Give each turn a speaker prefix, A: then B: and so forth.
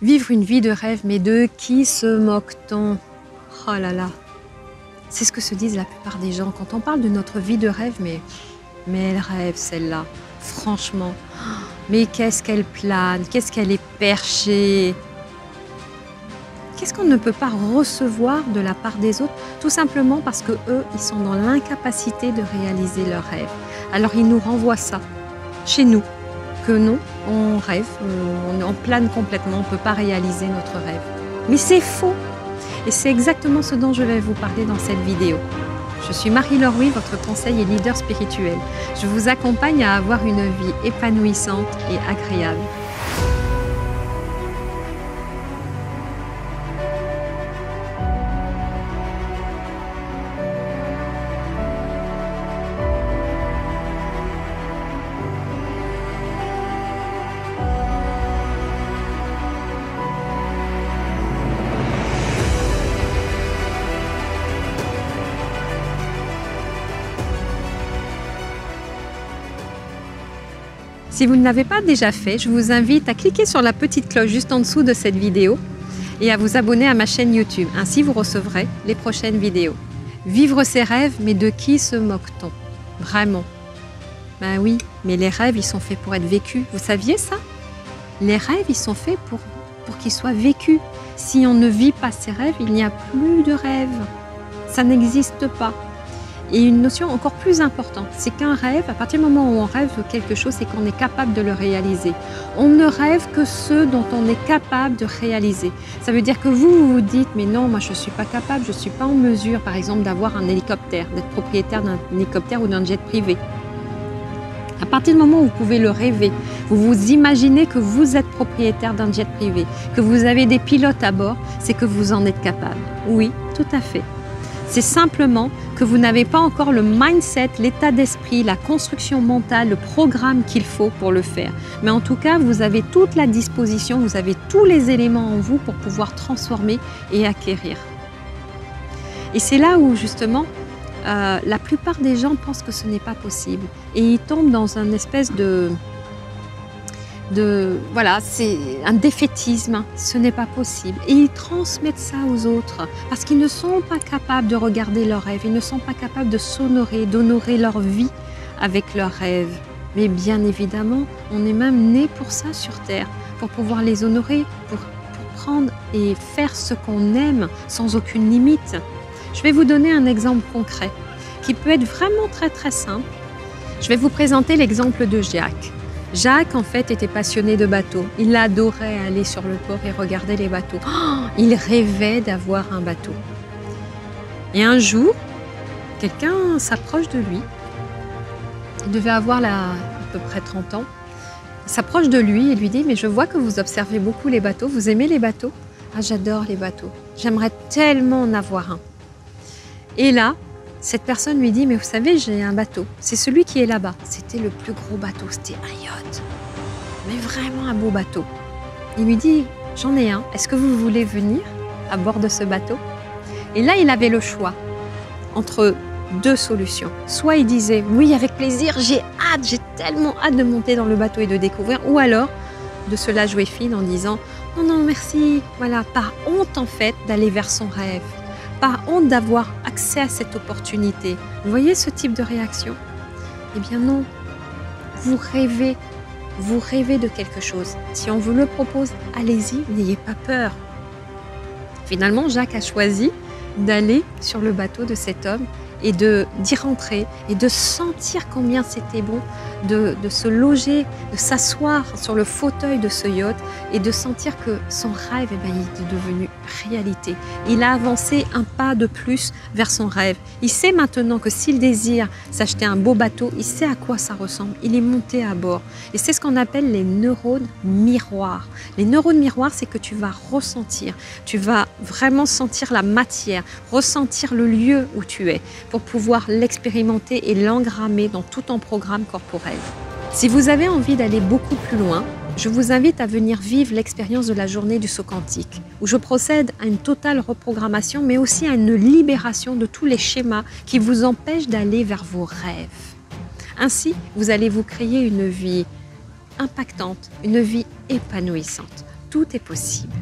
A: Vivre une vie de rêve, mais de qui se moque-t-on? Oh là là, c'est ce que se disent la plupart des gens. Quand on parle de notre vie de rêve, mais elle rêve celle-là, franchement. Mais qu'est-ce qu'elle plane, qu'est-ce qu'elle est perchée. Qu'est-ce qu'on ne peut pas recevoir de la part des autres, tout simplement parce que eux, ils sont dans l'incapacité de réaliser leurs rêves. Alors ils nous renvoient ça, chez nous, que non, on rêve, on plane complètement, on ne peut pas réaliser notre rêve. Mais c'est faux! Et c'est exactement ce dont je vais vous parler dans cette vidéo. Je suis Marie-Laure Huy, votre conseil et leader spirituel. Je vous accompagne à avoir une vie épanouissante et agréable. Si vous ne l'avez pas déjà fait, je vous invite à cliquer sur la petite cloche juste en dessous de cette vidéo et à vous abonner à ma chaîne YouTube. Ainsi, vous recevrez les prochaines vidéos. Vivre ses rêves, mais de qui se moque-t-on? Vraiment? Ben oui, mais les rêves, ils sont faits pour être vécus. Vous saviez ça? Les rêves, ils sont faits pour qu'ils soient vécus. Si on ne vit pas ses rêves, il n'y a plus de rêves. Ça n'existe pas. Et une notion encore plus importante, c'est qu'un rêve, à partir du moment où on rêve quelque chose, c'est qu'on est capable de le réaliser. On ne rêve que ce dont on est capable de réaliser. Ça veut dire que vous vous dites, mais non, moi je ne suis pas capable, je ne suis pas en mesure, par exemple, d'avoir un hélicoptère, d'être propriétaire d'un hélicoptère ou d'un jet privé. À partir du moment où vous pouvez le rêver, vous vous imaginez que vous êtes propriétaire d'un jet privé, que vous avez des pilotes à bord, c'est que vous en êtes capable. Oui, tout à fait. C'est simplement que vous n'avez pas encore le mindset, l'état d'esprit, la construction mentale, le programme qu'il faut pour le faire. Mais en tout cas, vous avez toute la disposition, vous avez tous les éléments en vous pour pouvoir transformer et acquérir. Et c'est là où justement, la plupart des gens pensent que ce n'est pas possible. Et ils tombent dans une espèce voilà, c'est un défaitisme, ce n'est pas possible. Et ils transmettent ça aux autres parce qu'ils ne sont pas capables de regarder leurs rêves, ils ne sont pas capables de s'honorer, d'honorer leur vie avec leurs rêves. Mais bien évidemment, on est même né pour ça sur Terre, pour pouvoir les honorer, pour prendre et faire ce qu'on aime sans aucune limite. Je vais vous donner un exemple concret qui peut être vraiment très simple. Je vais vous présenter l'exemple de Jacques. Jacques, en fait, était passionné de bateaux. Il adorait aller sur le port et regarder les bateaux. Oh, il rêvait d'avoir un bateau. Et un jour, quelqu'un s'approche de lui. Il devait avoir à peu près 30 ans. Il s'approche de lui et lui dit « Mais je vois que vous observez beaucoup les bateaux. Vous aimez les bateaux ?»« Ah, j'adore les bateaux. J'aimerais tellement en avoir un. » Et là, cette personne lui dit « Mais vous savez, j'ai un bateau. C'est celui qui est là-bas. » C'était le plus gros bateau. C'était un yacht. Mais vraiment un beau bateau. Il lui dit « J'en ai un. Est-ce que vous voulez venir à bord de ce bateau ?» Et là, il avait le choix entre deux solutions. Soit il disait « Oui, avec plaisir. J'ai hâte. J'ai tellement hâte de monter dans le bateau et de découvrir. » Ou alors de se la jouer fine en disant « Non, non, merci. » Voilà, par honte en fait d'aller vers son rêve. Par honte d'avoir accès à cette opportunité. Vous voyez ce type de réaction? Eh bien non, vous rêvez de quelque chose. Si on vous le propose, allez-y, n'ayez pas peur. Finalement, Jacques a choisi d'aller sur le bateau de cet homme et d'y rentrer et de sentir combien c'était bon de se loger, de s'asseoir sur le fauteuil de ce yacht et de sentir que son rêve il est devenu réalité. Il a avancé un pas de plus vers son rêve. Il sait maintenant que s'il désire s'acheter un beau bateau, il sait à quoi ça ressemble. Il est monté à bord. Et c'est ce qu'on appelle les neurones miroirs. Les neurones miroirs, c'est que tu vas ressentir, tu vas vraiment sentir la matière, ressentir le lieu où tu es pour pouvoir l'expérimenter et l'engrammer dans tout ton programme corporel. Si vous avez envie d'aller beaucoup plus loin, je vous invite à venir vivre l'expérience de la journée du saut quantique, où je procède à une totale reprogrammation, mais aussi à une libération de tous les schémas qui vous empêchent d'aller vers vos rêves. Ainsi, vous allez vous créer une vie impactante, une vie épanouissante. tout est possible.